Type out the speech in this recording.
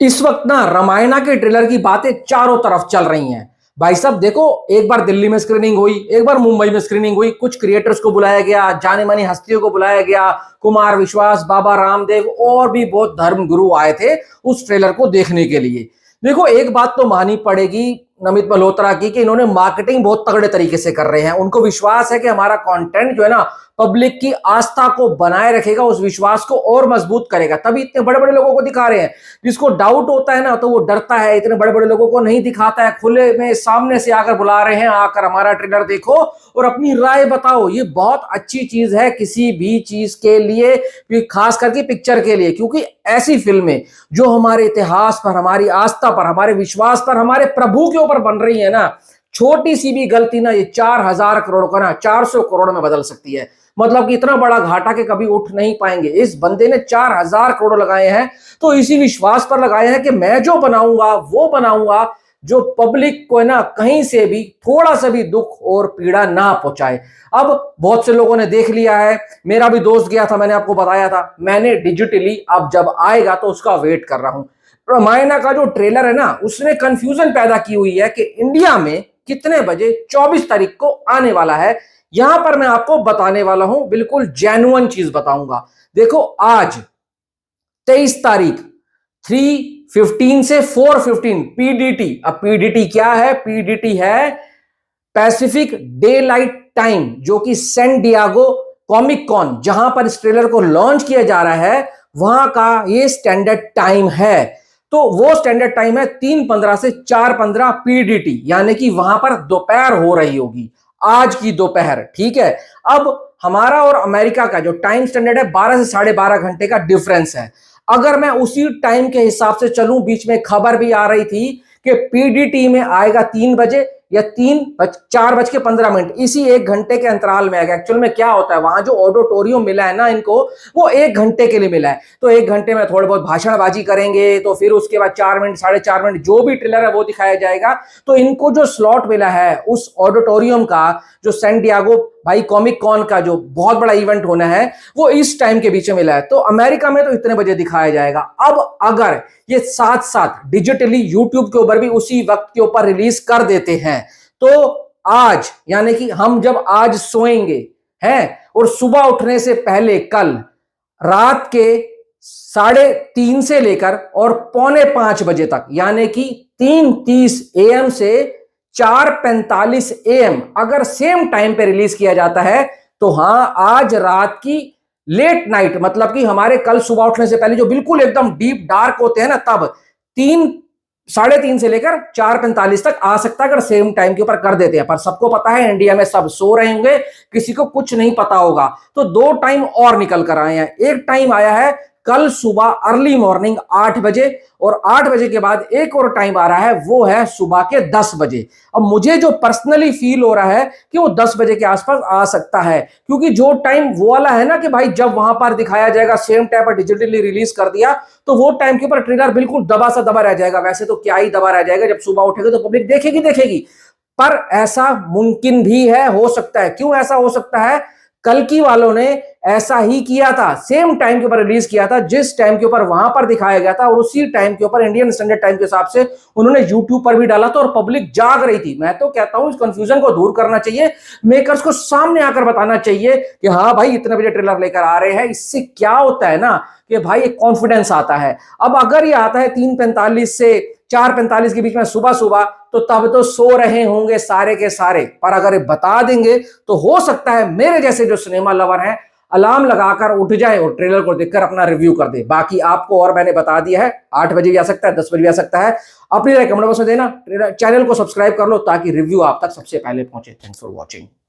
इस वक्त ना रामायणा के ट्रेलर की बातें चारों तरफ चल रही हैं। भाई साहब देखो, एक बार दिल्ली में स्क्रीनिंग हुई, एक बार मुंबई में स्क्रीनिंग हुई, कुछ क्रिएटर्स को बुलाया गया, जाने मानी हस्तियों को बुलाया गया, कुमार विश्वास, बाबा रामदेव और भी बहुत धर्म गुरु आए थे उस ट्रेलर को देखने के लिए। देखो, एक बात तो माननी पड़ेगी नमित मल्होत्रा की कि इन्होंने मार्केटिंग बहुत तगड़े तरीके से कर रहे हैं। उनको विश्वास है कि हमारा कंटेंट जो है ना पब्लिक की आस्था को बनाए रखेगा, उस विश्वास को और मजबूत करेगा, तभी इतने बड़े बड़े लोगों को दिखा रहे हैं। जिसको डाउट होता है ना तो वो डरता है, इतने बड़े बड़े लोगों को नहीं दिखाता है, खुले में सामने से आकर बुला रहे हैं, आकर हमारा ट्रेलर देखो और अपनी राय बताओ। ये बहुत अच्छी चीज है किसी भी चीज के लिए, खास करके पिक्चर के लिए, क्योंकि ऐसी फिल्में जो हमारे इतिहास पर, हमारी आस्था पर, हमारे विश्वास पर, हमारे प्रभु के ऊपर बन रही है ना, छोटी सी भी गलती ना ये 4,000 करोड़ का ना 400 करोड़ में बदल सकती है। मतलब कि इतना बड़ा घाटा के कभी उठ नहीं पाएंगे। इस बंदे ने 4,000 करोड़ लगाए हैं तो इसी विश्वास पर लगाए हैं कि मैं जो बनाऊंगा वो बनाऊंगा जो पब्लिक को है ना कहीं से भी थोड़ा सा भी दुख और पीड़ा ना पहुंचाए। अब बहुत से लोगों ने देख लिया है, मेरा भी दोस्त गया था, मैंने आपको बताया था, मैंने डिजिटली अब जब आएगा तो उसका वेट कर रहा हूं। रामायणा का जो ट्रेलर है ना उसने कंफ्यूजन पैदा की हुई है कि इंडिया में कितने बजे 24 तारीख को आने वाला है। यहां पर मैं आपको बताने वाला हूं, बिल्कुल जेन्युइन चीज बताऊंगा। देखो, आज 23 तारीख 3:15 से 4:15 पीडीटी। अब पीडीटी क्या है? पीडीटी है पैसिफिक डे लाइट टाइम, जो कि सैन डियागो कॉमिक कॉन जहां पर इस ट्रेलर को लॉन्च किया जा रहा है वहां का ये स्टैंडर्ड टाइम है। तो वो स्टैंडर्ड टाइम है 3:15 से 4:15 पीडीटी, यानी कि वहां पर दोपहर हो रही होगी, आज की दोपहर। ठीक है। अब हमारा और अमेरिका का जो टाइम स्टैंडर्ड है 12 से 12.5 घंटे का डिफरेंस है। अगर मैं उसी टाइम के हिसाब से चलूं, बीच में खबर भी आ रही थी कि पीडीटी में आएगा 3 बजे या 4:15, इसी 1 घंटे के अंतराल में आएगा। एक्चुअल में क्या होता है, वहां जो ऑडिटोरियम मिला है ना इनको, वो 1 घंटे के लिए मिला है। तो 1 घंटे में थोड़ी बहुत भाषणबाजी करेंगे, तो फिर उसके बाद 4 मिनट 4.5 मिनट जो भी ट्रेलर है वो दिखाया जाएगा। तो इनको जो स्लॉट मिला है उस ऑडिटोरियम का, जो सैन डियागो भाई कॉमिक कॉन का जो बहुत बड़ा इवेंट होना है, वो इस टाइम के बीच में मिला है। तो अमेरिका में तो इतने बजे दिखाया जाएगा। अब अगर ये साथ साथ डिजिटली यूट्यूब के ऊपर भी उसी वक्त के ऊपर रिलीज कर देते हैं तो आज, यानी कि हम जब आज सोएंगे हैं और सुबह उठने से पहले कल रात के 3:30 से लेकर और 4:45 तक, यानी कि 3:30 AM से 4:45 AM अगर सेम टाइम पे रिलीज किया जाता है तो हां, आज रात की लेट नाइट, मतलब कि हमारे कल सुबह उठने से पहले जो बिल्कुल एकदम डीप डार्क होते हैं ना, तब 3:30 से लेकर 4:45 तक आ सकता है अगर सेम टाइम के ऊपर कर देते हैं। पर सबको पता है इंडिया में सब सो रहे होंगे, किसी को कुछ नहीं पता होगा, तो 2 टाइम और निकल कर आए हैं। एक टाइम आया है कल सुबह अर्ली मॉर्निंग 8 बजे, और 8 बजे के बाद एक और टाइम आ रहा है, वो है सुबह के 10 बजे। अब मुझे जो पर्सनली फील हो रहा है कि वो 10 बजे के आसपास आ सकता है, क्योंकि जो टाइम वो वाला है ना कि भाई जब वहां पर दिखाया जाएगा सेम टाइम पर डिजिटली रिलीज कर दिया, तो वो टाइम के ऊपर ट्रेलर बिल्कुल दबा सा दबा रह जाएगा। वैसे तो क्या ही दबा रह जाएगा, जब सुबह उठेगा तो पब्लिक देखेगी देखेगी। पर ऐसा मुमकिन भी है, हो सकता है। क्यों ऐसा हो सकता है? कल्कि वालों ने ऐसा ही किया था, सेम टाइम के ऊपर रिलीज किया था, जिस टाइम के ऊपर वहां पर दिखाया गया था, और उसी टाइम के ऊपर इंडियन स्टैंडर्ड टाइम के हिसाब से उन्होंने यूट्यूब पर भी डाला था, और पब्लिक जाग रही थी। मैं तो कहता हूं इस कंफ्यूजन को दूर करना चाहिए, मेकर्स को सामने आकर बताना चाहिए कि हाँ भाई इतने बजे ट्रेलर लेकर आ रहे हैं। इससे क्या होता है ना कि भाई एक कॉन्फिडेंस आता है। अब अगर ये आता है 3:45 से 4:45 के बीच में सुबह सुबह, तो तब तो सो रहे होंगे सारे के सारे। पर अगर ये बता देंगे तो हो सकता है मेरे जैसे जो सिनेमा लवर हैं अलार्म लगाकर उठ जाए और ट्रेलर को देखकर अपना रिव्यू कर दे। बाकी आपको और मैंने बता दिया है, 8 बजे भी आ सकता है, 10 बजे भी आ सकता है। अपनी राय कमेंट बॉक्स में देना, चैनल को सब्सक्राइब कर लो ताकि रिव्यू आप तक सबसे पहले पहुंचे। Thanks for watching.